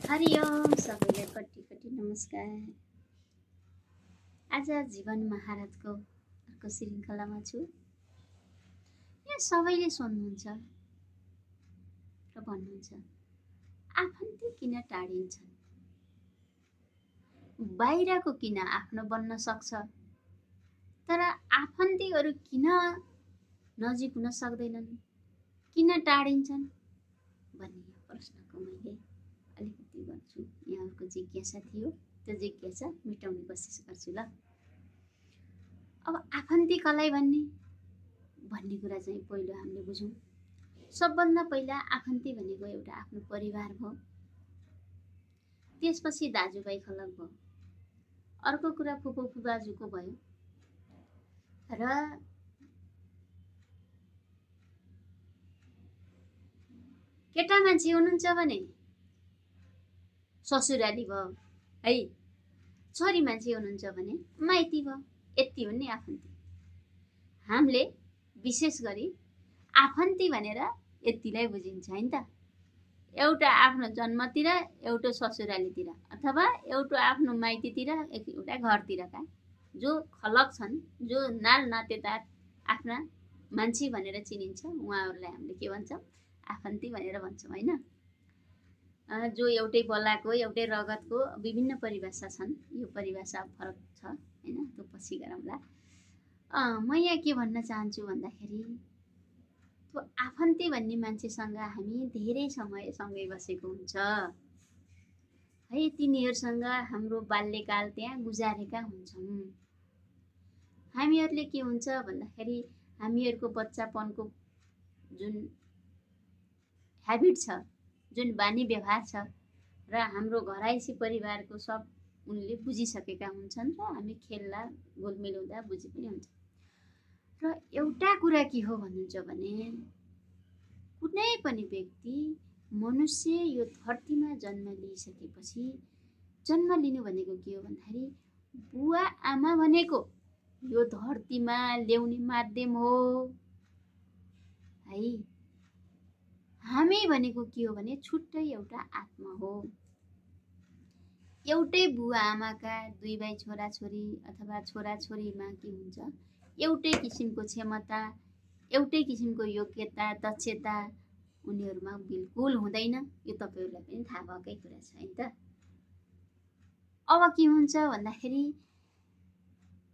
हरिओम सबैलाई कट्टी कट्टी नमस्कार। आज जीवन महाराजको अर्को श्रृङ्खलामा छु। यहाँ सबैले सोध्नुहुन्छ र भन्नुहुन्छ आफन्ती किन टाढिन्छन्, बाहिरको किन आफ्नो बन्न सक्छ तर आफन्तीहरू किन नजिक हुन सक्दैनन्, किन टाढिन्छन् भन्ने प्रश्नको मैले अलिकति गर्छु। यहाँको जिज्ञासा थियो, त्यो जिज्ञासा मेटाउने कोसिस गर्छु ल। अब आफन्ती कसलाई भन्ने कुरा चाहिँ पहिलो हामीले बुझौँ। सबभन्दा पहिला आफन्ती भनेको एउटा आफ्नो परिवार भयो, त्यसपछि दाजुभाइ खलक भयो, अर्को कुरा फुपू फुपाजुको भयो र केटा मान्छे हुनुहुन्छ भने ससुराली भयो है, छोरी मान्छे हुनुहुन्छ भने माइती भयो। यति हो नि आफन्ती। हामीले विशेष गरी आफन्ती भनेर यतिलाई बुझिन्छ हैन त। एउटा आफ्नो जन्मतिर, एउटा ससुरालीतिर अथवा एउटा आफ्नो माइतीतिर, एउटा घरतिरका जो खलक छन्, जो नाल नातेदार आफ्ना मान्छे भनेर चिनिन्छ, उहाँहरूलाई हामीले के भन्छौँ, आफन्ती भनेर भन्छौँ हैन। जो एउटै बलाको, एउटै रगतको विभिन्न परिभाषा छन्। यो परिभाषा फरक छ हैन, त्यो पछि गरौँला। म यहाँ के भन्न चाहन्छु भन्दाखेरि त्यो आफन्ती भन्ने मान्छेसँग हामी धेरै समय सँगै बसेको हुन्छ है। तिनीहरूसँग हाम्रो बाल्यकाल त्यहाँ गुजारेका हुन्छौँ। हामीहरूले के हुन्छ भन्दाखेरि हामीहरूको बच्चापनको जुन ह्याबिट छ, जुन बानी व्यवहार छ र हाम्रो घराइसी परिवारको सब उनले बुझिसकेका हुन्छन् र हामी खेल्दा गोलमेल हुँदा बुझि पनि हुन्छ। र एउटा कुरा के हो भन्नुहुन्छ भने कुनै पनि व्यक्ति, मनुष्य यो धरतीमा जन्म लिइसकेपछि, जन्म लिनु भनेको के हो भन्दाखेरि बुवा आमा भनेको यो धरतीमा ल्याउने माध्यम हो है। हामी भनेको के हो भने छुट्टै एउटा आत्मा हो। एउटै बुवा आमाका दुई भाइ छोराछोरी अथवा छोराछोरीमा के हुन्छ, एउटै किसिमको क्षमता, एउटै किसिमको योग्यता, दक्षता उनीहरूमा बिल्कुल हुँदैन। यो तपाईहरुलाई पनि थाहा भएकै कुरा छ हैन त। अब के हुन्छ भन्दाखेरि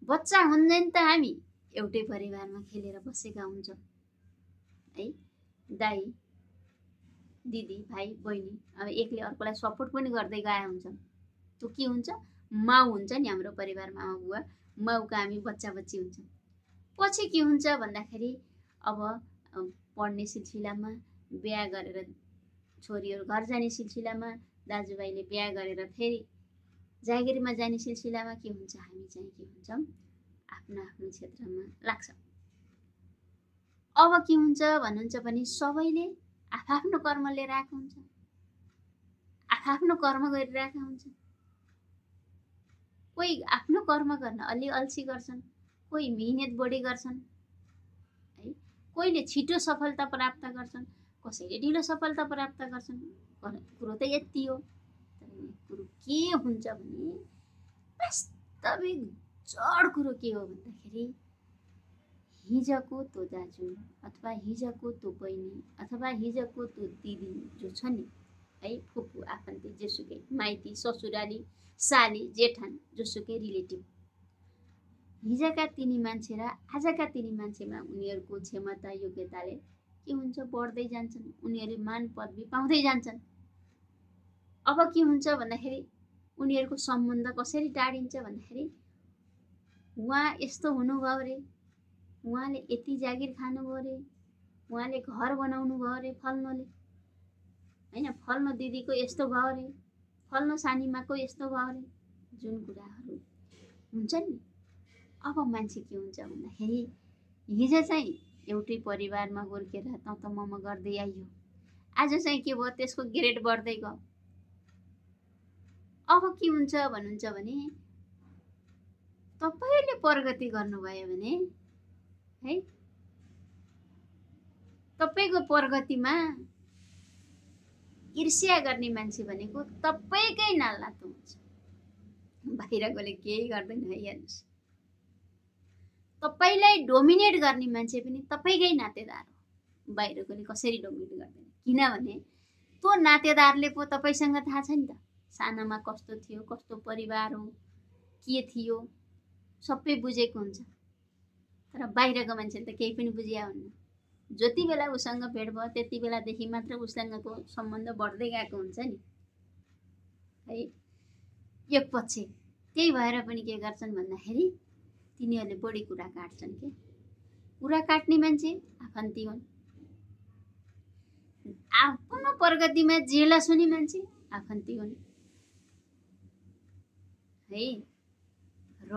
बच्चा हुँदैन त हामी एउटै परिवारमा खेलेर बसेका हुन्छौँ है। दाइ दिदी भाइ बहिनी अब एकले अर्कोलाई सपोर्ट पनि गर्दै गए हुन्छौँ। त्यो के हुन्छ, माउ हुन्छ नि हाम्रो परिवारमा, आमा बुवा, माउका हामी बच्चा बच्ची हुन्छौँ। पछि के हुन्छ भन्दाखेरि अब पढ्ने सिलसिलामा, बिहा गरेर छोरीहरू घर जाने सिलसिलामा, दाजुभाइले बिहा गरेर फेरि जागिरमा जाने सिलसिलामा के हुन्छ, हामी चाहिँ के हुन्छौँ, आफ्नो आफ्नो क्षेत्रमा लाग्छौँ। अब के हुन्छ भन्नुहुन्छ भने सबैले आफ्नो कर्म लिएर आएको हुन्छ, आफ्नो कर्म गरिरहेका हुन्छ। कोही आफ्नो कर्म गर्न अलि अल्छी गर्छन्, कोही मेहनत बढी गर्छन् है, कोहीले छिटो सफलता प्राप्त गर्छन्, कसैले ढिलो सफलता प्राप्त गर्छन्। कुरो त यति हो। तर कुरो के हुन्छ भने वास्तविक जड कुरो के हो भन्दाखेरि हिजोको त्यो दाजु अथवा हिजोको त्यो बहिनी अथवा हिजोको त्यो दिदी जो छ नि है, फुपू आफन्ती जेसुकै, माइती ससुराली साली जेठान जोसुकै रिलेटिभ, हिजोका तिनी मान्छे र आजका तिनी मान्छेमा उनीहरूको क्षमता योग्यताले के हुन्छ, बढ्दै जान्छन्। उनीहरूले मान पदवी पाउँदै जान्छन्। अब के हुन्छ भन्दाखेरि उनीहरूको सम्बन्ध कसरी टाढिन्छ भन्दाखेरि उहाँ यस्तो हुनुभयो रे, उहाँले यति जागिर खानुभयो रे, उहाँले घर बनाउनु भयो रे फल्नोले हैन, फल्नो दिदीको यस्तो भयो रे, फल्नो सानीमाको यस्तो भयो रे, जुन कुराहरू हुन्छ नि। अब मान्छे के हुन्छ भन्दाखेरि हिजो चाहिँ एउटै परिवारमा हुर्केर त मम गर्दै आइयो, आज चाहिँ के भयो, त्यसको ग्रेड बढ्दै गयो। अब के हुन्छ भन्नुहुन्छ भने तपाईले प्रगति गर्नुभयो भने है, तपाईको प्रगतिमा ईर्ष्या गर्ने मान्छे भनेको तपाईँकै नालनातो हुन्छ। बाहिरकोले केही गर्दैन है, हेर्नुहोस्। तपाईँलाई डोमिनेट गर्ने मान्छे पनि तपाईँकै नातेदार हो, बाहिरकोले कसरी डोमिनेट गर्दैन। किनभने त्यो नातेदारले पो तपाईँसँग थाहा छ नि त, सानामा कस्तो थियो, कस्तो परिवार हो, के थियो, सबै बुझेको हुन्छ। तर बाहिरको मान्छेले त केही पनि बुझिया हुन्न। जति बेला उसँग भेट भयो त्यति बेलादेखि मात्र उसँगको सम्बन्ध बढ्दै गएको हुन्छ नि है, एक पक्ष। त्यही भएर पनि के गर्छन् भन्दाखेरि तिनीहरूले बढी कुरा काट्छन् के। कुरा काट्ने मान्छे आफन्ती हुन्। आफ्नो प्रगतिमा जेलस हुने मान्छे आफन्ती हुन् है। र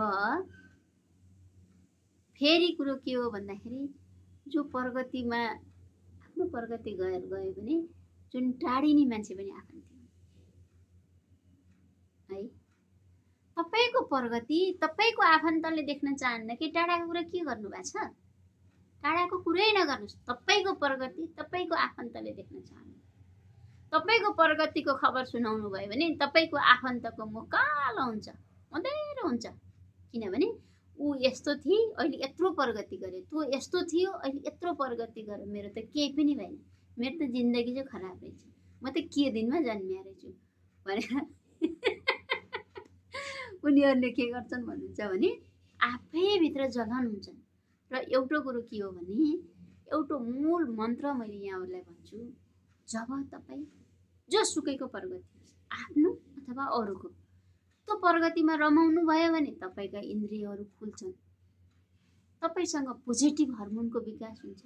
फेरि कुरो के हो भन्दाखेरि जो प्रगतिमा आफ्नो प्रगति गयो भने जुन टाढिने मान्छे पनि आफन्ती हुन् है। तपाईँको प्रगति तपाईँको आफन्तले देख्न चाहन्न कि टाढाको कुरा के गर्नु भएको छ, टाढाको कुरै नगर्नुहोस्। तपाईँको प्रगति तपाईँको आफन्तले देख्न चाहन्न। तपाईँको प्रगतिको खबर सुनाउनु भयो भने तपाईँको आफन्तको मुख कालो हुन्छ, अँधेरो हुन्छ। किनभने ऊ यस्तो थिए अहिले यत्रो प्रगति गर्यो, त्यो यस्तो थियो अहिले यत्रो प्रगति गर्यो, मेरो त केही पनि भएन, मेरो त जिन्दगी चाहिँ खराब रहेछ, म त के दिनमा जन्मिया रहेछु भनेर उनीहरूले के गर्छन् भन्नुहुन्छ भने आफैभित्र जलन हुन्छन्। र एउटा कुरो के हो भने एउटा मूल मन्त्र मैले यहाँहरूलाई भन्छु, जब तपाईँ जोसुकैको प्रगति आफ्नो अथवा अरूको त्यो प्रगतिमा रमाउनु भयो भने तपाईँका इन्द्रियहरू खुल्छन्, तपाईँसँग पोजिटिभ हर्मोनको विकास हुन्छ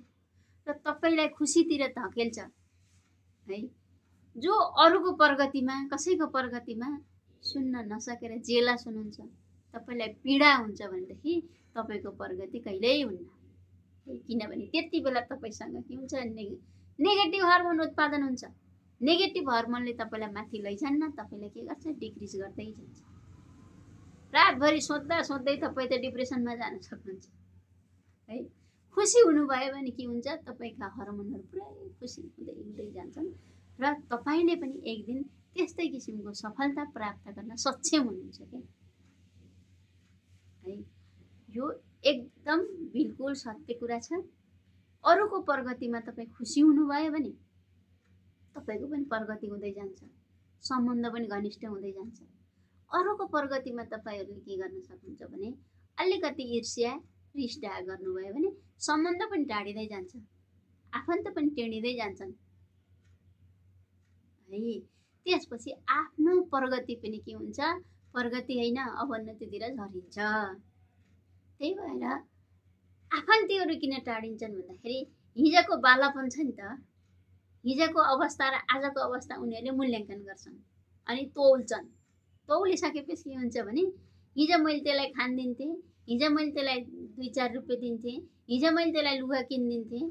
र तपाईँलाई खुसीतिर धकेल्छ है। जो अरूको प्रगतिमा कसैको प्रगतिमा सुन्न नसकेर जेलस हुनुहुन्छ, तपाईँलाई पीडा हुन्छ भनेदेखि तपाईँको प्रगति कहिल्यै हुन्न है। किनभने त्यति बेला तपाईँसँग के हुन्छ, नेगेटिभ हर्मोन उत्पादन हुन्छ। नेगेटिभ हर्मोनले तपाईँलाई माथि लैजान्न, तपाईँलाई के गर्छ, डिक्रिज गर्दै जान्छ। रातभरि सोच्दा सोच्दै तपाईँ त डिप्रेसनमा जान सक्नुहुन्छ है। खुसी हुनुभयो भने के हुन्छ, तपाईँका हर्मोनहरू पुरै खुसी हुँदै हुँदै जान्छन् र तपाईँले पनि एक दिन त्यस्तै किसिमको सफलता प्राप्त गर्न सक्षम हुनुहुन्छ क्या है। यो एकदम बिल्कुल सत्य कुरा छ। अरूको प्रगतिमा तपाईँ खुसी हुनुभयो भने तपाईँको पनि प्रगति हुँदै जान्छ, सम्बन्ध पनि घनिष्ठ हुँदै जान्छ। अरूको प्रगतिमा तपाईँहरूले के गर्न सक्नुहुन्छ भने अलिकति ईर्ष्या रिसडाह गर्नुभयो भने सम्बन्ध पनि टाढिँदै जान्छ, आफन्त पनि टेढिँदै जान्छन् है। त्यसपछि आफ्नो प्रगति पनि के हुन्छ, प्रगति होइन अवनतितिर झरिन्छ। त्यही भएर आफन्तीहरू किन टाढिन्छन् भन्दाखेरि हिजोको बालापन छ नि त, हिजोको अवस्था र आजको अवस्था उनीहरूले मूल्याङ्कन गर्छन् अनि तौल्छन्। तौलिसकेपछि के हुन्छ भने हिजो मैले त्यसलाई खान दिन्थेँ, हिजो मैले त्यसलाई 2-4 रुपियाँ दिन्थेँ, हिजो मैले त्यसलाई लुगा किनिदिन्थेँ,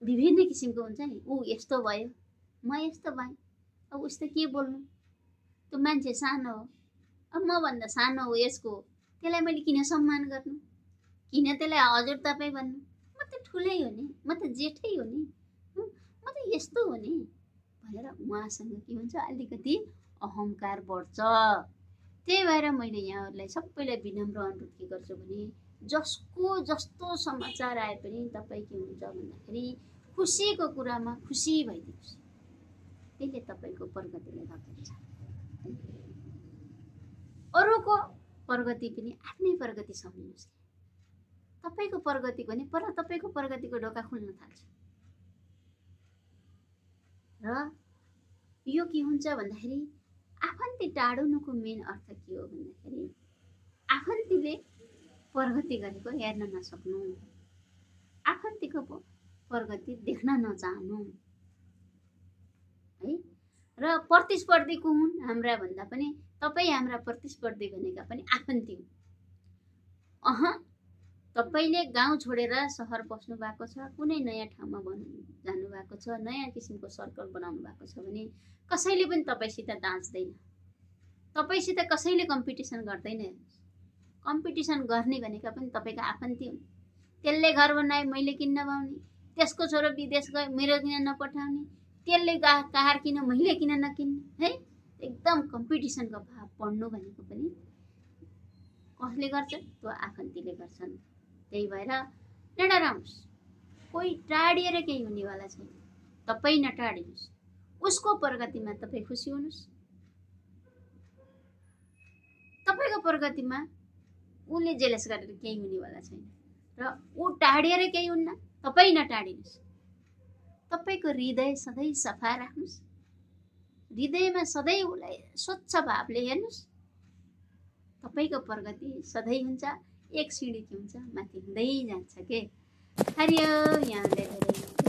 विभिन्न किसिमको हुन्छ नि। ऊ यस्तो भयो, म यस्तो भएँ, अब उस्तो के बोल्नु, त्यो मान्छे सानो हो, अब मभन्दा सानो हो यसको, त्यसलाई मैले किन सम्मान गर्नु, किन त्यसलाई हजुर तपाईँ भन्नु, म त ठुलै हो नि, म त जेठै हो नि, म त यस्तो हो नि भनेर उहाँसँग के हुन्छ, अलिकति अहङ्कार बढ्छ। त्यही भएर मैले यहाँहरूलाई सबैलाई विनम्र अनुरोध के गर्छु भने जसको जस्तो समाचार आए पनि तपाईँ के हुन्छ भन्दाखेरि खुसीको कुरामा खुसी भइदिनुहोस्, त्यसले तपाईँको प्रगतिलाई धकेल्छ। अरूको प्रगति पनि आफ्नै प्रगति सम्झिनुहोस्। तपाईँको प्रगति भने पर तपाईँको प्रगतिको ढोका खुल्न थाल्छ। र यो के हुन्छ भन्दाखेरि आफन्ती टाढुनुको मेन अर्थ के हो भन्दाखेरि आफन्तीले प्रगति गरेको हेर्न नसक्नु, आफन्तीको प्रगति देख्न नचाहनु है। र प्रतिस्पर्धी को हुन् हाम्रा भन्दा पनि तपाईँ हाम्रा प्रतिस्पर्धी भनेका पनि आफन्ती हुन्। तपाईँले गाउँ छोडेर सहर बस्नु भएको छ, कुनै नयाँ ठाउँमा जानु भएको छ, नयाँ किसिमको सर्कल बनाउनु भएको छ भने कसैले पनि तपाईँसित दाँच्दैन, तपाईँसित कसैले कम्पिटिसन गर्दैन। कम्पिटिसन गर्ने भनेका पनि तपाईँको आफन्ती हुन्। त्यसले घर बनाए मैले किन नपाउने, त्यसको छोरो विदेश गए मेरो किन नपठाउने, त्यसले कार किन मैले किन नकिन्ने है। एकदम कम्पिटिसनको भाव पढ्नु भनेको पनि कसले गर्छ? त्यो आफन्तीले गर्छन्। त्यही भएर नडराउनुस्, कोही टाढिएर केही हुनेवाला छैन। तपाईँ नटाडिनुहोस्, उसको प्रगतिमा तपाईँ खुसी हुनुहोस्। तपाईँको प्रगतिमा उसले जेलस गरेर केही हुनेवाला छैन र ऊ टाढिएर केही हुन्न। तपाईँ नटाडिनुहोस्, तपाईँको हृदय सधैँ सफा राख्नुहोस्, हृदयमा सधैँ उसलाई स्वच्छ भावले हेर्नुहोस्। तपाईँको प्रगति सधैँ हुन्छ, एक सिँढी के हुन्छ माथि हुँदै जान्छ के। हरिओम। यहाँले धेरै